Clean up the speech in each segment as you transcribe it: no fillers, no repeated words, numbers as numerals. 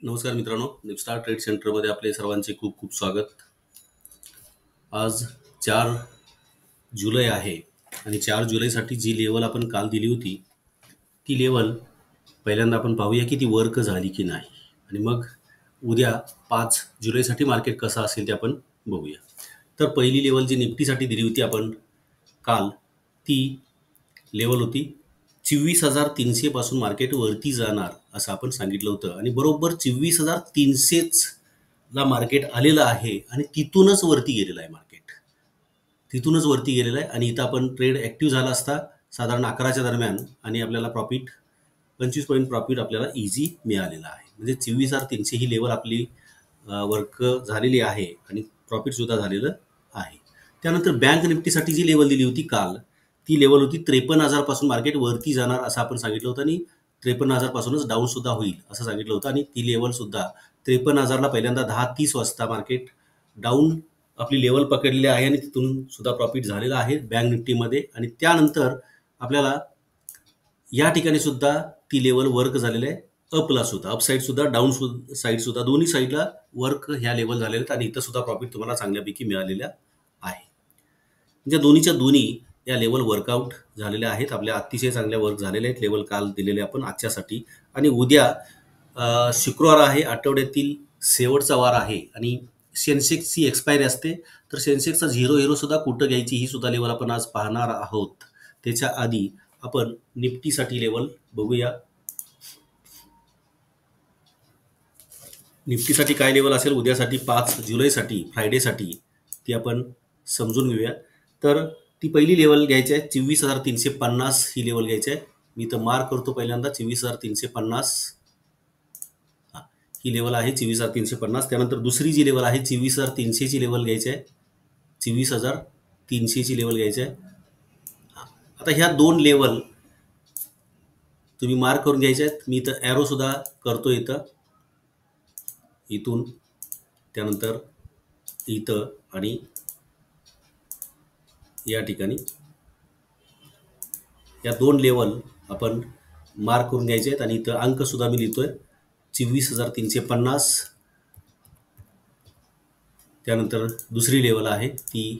नमस्कार मित्रांनो, निपस्टार ट्रेड सेंटरमध्ये आपले सर्वांचे खूप खूप स्वागत. आज 4 जुलै आहे आणि 4 जुलैसाठी जी लेवल आपण काल दिली होती ती लेवल पहिल्यांदा आपण पाहूया की ती वर्क झाली की नाही, आणि मग उद्या 5 जुलैसाठी मार्केट कसं असेल ते आपण बघूया. तर पहिली लेवल जी निफ्टीसाठी दिली होती आपण काल, ती लेवल होती 24,300 पासून मार्केट वरती जाणार असं आपण सांगितलं होतं, आणि बरोबर 24,300 ला मार्केट आलेलं आहे आणि तिथूनच वरती गेलेलं आहे. तिथूनच वरती गेलेलं आहे आणि इथं आपण ट्रेड ॲक्टिव्ह झाला असता साधारण 11च्या दरम्यान, आणि आपल्याला 25 पॉईंट प्रॉफिट आपल्याला इझी मिळालेलं आहे. म्हणजे 24,300 ही लेवल आपली वर्क झालेली आहे आणि प्रॉफिटसुद्धा झालेलं आहे. त्यानंतर बँक निफ्टीसाठी जी लेवल दिली होती काल, ती लेवल होती 53,000 पासून मार्केट वरती जाणार असं आपण सांगितलं होतं, आणि 53,000 पासूनच डाऊन सुद्धा होईल असं सांगितलं होतं. आणि ती लेवल सुद्धा 53,000ला पहिल्यांदा 10:30 वाजता मार्केट डाऊन आपली लेवल पकडलेली आहे आणि तिथून सुद्धा प्रॉफिट झालेला आहे बँक निफ्टीमध्ये. आणि त्यानंतर आपल्याला या ठिकाणी सुद्धा ती लेवल वर्क झालेलं आहे, अपला सुद्धा, अप साईड सुद्धा, डाऊन साईड सुद्धा, दोन्ही साईडला वर्क ह्या लेवल झालेल्या आहेत आणि इथं सुद्धा प्रॉफिट तुम्हाला चांगल्यापैकी मिळालेल्या आहे. म्हणजे दोन्हीच्या दोन्ही या लेवल वर्कआउट झालेल्या आहेत, आपल्या अतिशय चांगल्या वर्क झालेल्या आहेत लेवल काल दिलेले आपण आजच्यासाठी. आणि उद्या शुक्रवार आहे, आठवड्यातील शेवटचा वार आहे आणि सेन्सेक्सची एक्सपायरी असते. तर सेन्सेक्सचा 0 सुद्धा कुठं घ्यायची ही सुद्धा लेवल आपण आज पाहणार आहोत. त्याच्या आधी आपण निफ्टीसाठी लेवल बघूया. निफ्टीसाठी काय लेवल असेल उद्यासाठी 5 जुलैसाठी, फ्रायडेसाठी, ती आपण समजून घेऊया. तर ती पहिली लेवल घ्यायची आहे 24,350 ही लेवल घ्यायची आहे. मी तर मार्क करतो पहिल्यांदा 24,350 ही लेवल आहे, 24,350. त्यानंतर दुसरी जी लेवल आहे 24,300ची लेवल घ्यायची आहे, 24,300ची लेवल घ्यायची आहे. आता ह्या दोन लेवल तुम्ही मार्क करून घ्यायच्या आहेत. मी इथं ॲरो सुद्धा करतो, इथून त्यानंतर इथं आणि या ठिकाणी या दोन लेवल आपण मार्क करून घ्यायचे आहेत. आणि इथं अंक सुद्धा मी लिहितोय 24,350. त्यानंतर दुसरी लेवल आहे ती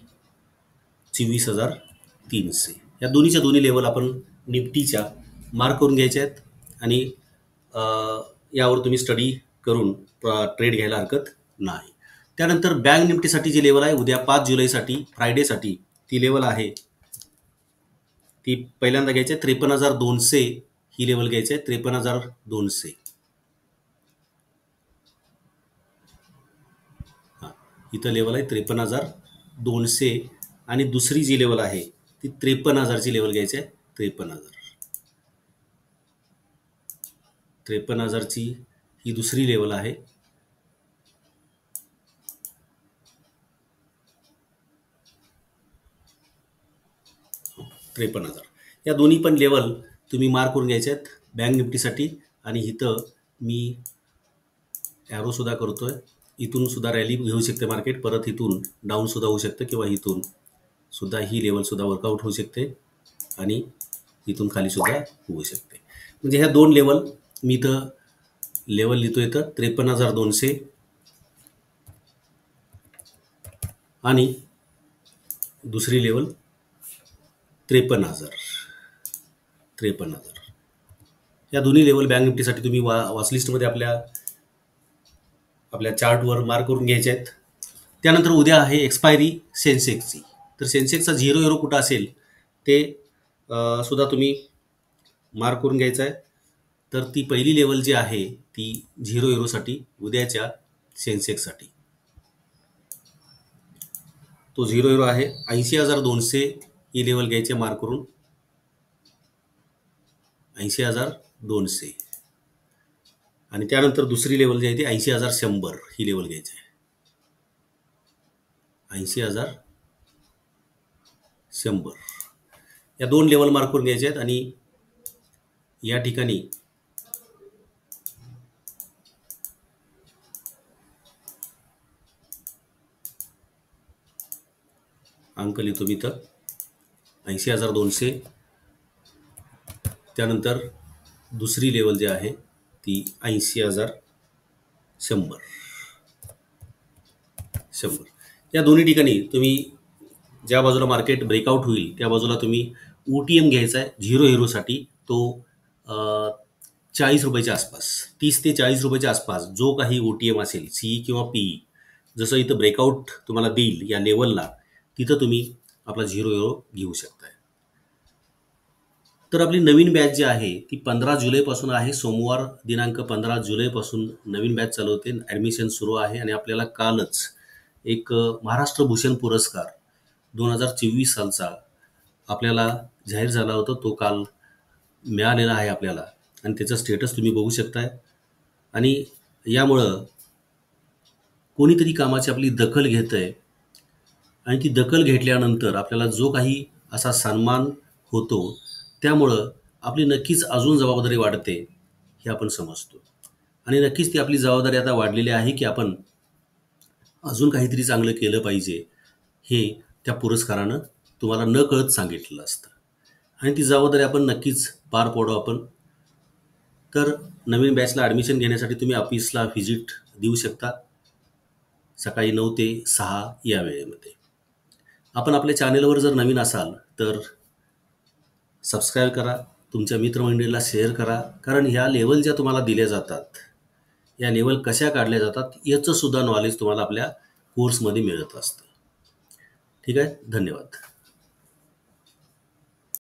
24,300. या दोन्हीच्या दोन्ही लेवल आपण निफ्टीच्या मार्क करून घ्यायच्या आहेत आणि यावर तुम्ही स्टडी करून ट्रेड घ्यायला हरकत नाही. त्यानंतर बँक निफ्टीसाठी जी लेवल आहे उद्या 5 जुलैसाठी, फ्रायडेसाठी, ती लेवल आहे ती पहिल्यांदा घ्यायची आहे 53,200 ही लेवल घ्यायची आहे, 53,200. इथं लेवल आहे 53,200. आणि दुसरी जी लेवल आहे ती 53,000ची लेवल घ्यायची आहे, 53,000ची ही दुसरी लेवल आहे. या दोन्ही पण लेवल तुम्ही मार्क करून घ्यायचे आहेत बँक निफ्टीसाठी. आणि इथं मी ॲरो सुद्धा करतोय, इथून सुद्धा रॅली घेऊ शकते मार्केट, परत इथून डाऊन सुद्धा होऊ शकते, किंवा इथून सुद्धा ही लेवल सुद्धा वर्कआउट होऊ शकते आणि इथून खाली सुद्धा होऊ शकते. म्हणजे ह्या दोन लेवल मी इथं लेवल लिहितो, इथं 53,200 आणि दुसरी लेवल 53,000. या दोन्ही लेवल बँक निफ्टीसाठी तुम्ही वॉचलिस्टमध्ये आपल्या चार्टवर मार्क करून घ्यायचे आहेत. त्यानंतर उद्या आहे एक्सपायरी सेन्सेक्सची. तर सेन्सेक्सचा 0 कुठं असेल ते सुद्धा तुम्ही मार्क करून घ्यायचं आहे. तर ती पहिली लेवल जी आहे ती 0 उद्याच्या सेन्सेक्ससाठी, तो 0 आहे 80,200 ही लेवल घ्यायची मार्क करून, 80,200. आणि त्यानंतर दुसरी लेवल जी आहे ती 80,100 ही लेवल घ्यायची आहे, 80,100. या दोन लेवल मार्क करून घ्यायचे आहेत. आणि या ठिकाणी अंक लिहितो मी तर 80,200. त्यानंतर दुसरी लेवल जी आहे ती 80,000 100 100 या दोन्ही ठिकाणी तुम्ही ज्या बाजूला मार्केट ब्रेकआउट होईल त्या बाजूला तुम्ही OTM घ्यायचा आहे 0 हिरोसाठी. तो 40 रुपयाच्या आसपास, 30 ते 40 रुपयाच्या आसपास जो काही OTM असेल, CE किंवा PE, जसं इथं ब्रेकआउट तुम्हाला देईल या लेवलला, तिथं तुम्ही आपला 0 हिरो घेऊ शकताय. तर आपली नवीन बॅच जी आहे ती 15 जुलैपासून आहे. सोमवार दिनांक 15 जुलैपासून नवीन बॅच चालू होते. ॲडमिशन सुरू आहे आणि आपल्याला कालच एक महाराष्ट्र भूषण पुरस्कार 2024 सालचा आपल्याला जाहीर झाला होता. तो काल मिळालेला आहे आपल्याला आणि त्याचं स्टेटस तुम्ही बघू शकताय. आणि यामुळं कोणीतरी कामाची आपली दखल घेतं आहे आणि ती दखल घेतल्यानंतर आपल्याला जो काही असा सन्मान होतो, त्यामुळं आपली नक्कीच अजून जबाबदारी वाढते हे आपण समजतो. आणि नक्कीच ती आपली जबाबदारी आता वाढलेली आहे की आपण अजून काहीतरी चांगलं केलं पाहिजे, हे त्या पुरस्कारानं तुम्हाला नकळत सांगितलेलं असतं आणि ती जबाबदारी आपण नक्कीच पार पाडू आपण. तर नवीन बॅचला ॲडमिशन घेण्यासाठी तुम्ही ऑफिसला व्हिजिट देऊ शकता सकाळी 9 ते 6 या वेळेमध्ये. आपण आपल्या चॅनेलवर जर नवीन असाल तर सबस्क्राईब करा, तुमच्या मित्रमंडळीला शेअर करा, कारण ह्या लेवल ज्या तुम्हाला दिल्या जातात, या लेवल कशा काढल्या जातात याचं सुद्धा नॉलेज तुम्हाला आपल्या कोर्समध्ये मिळत असतं. ठीक आहे, धन्यवाद.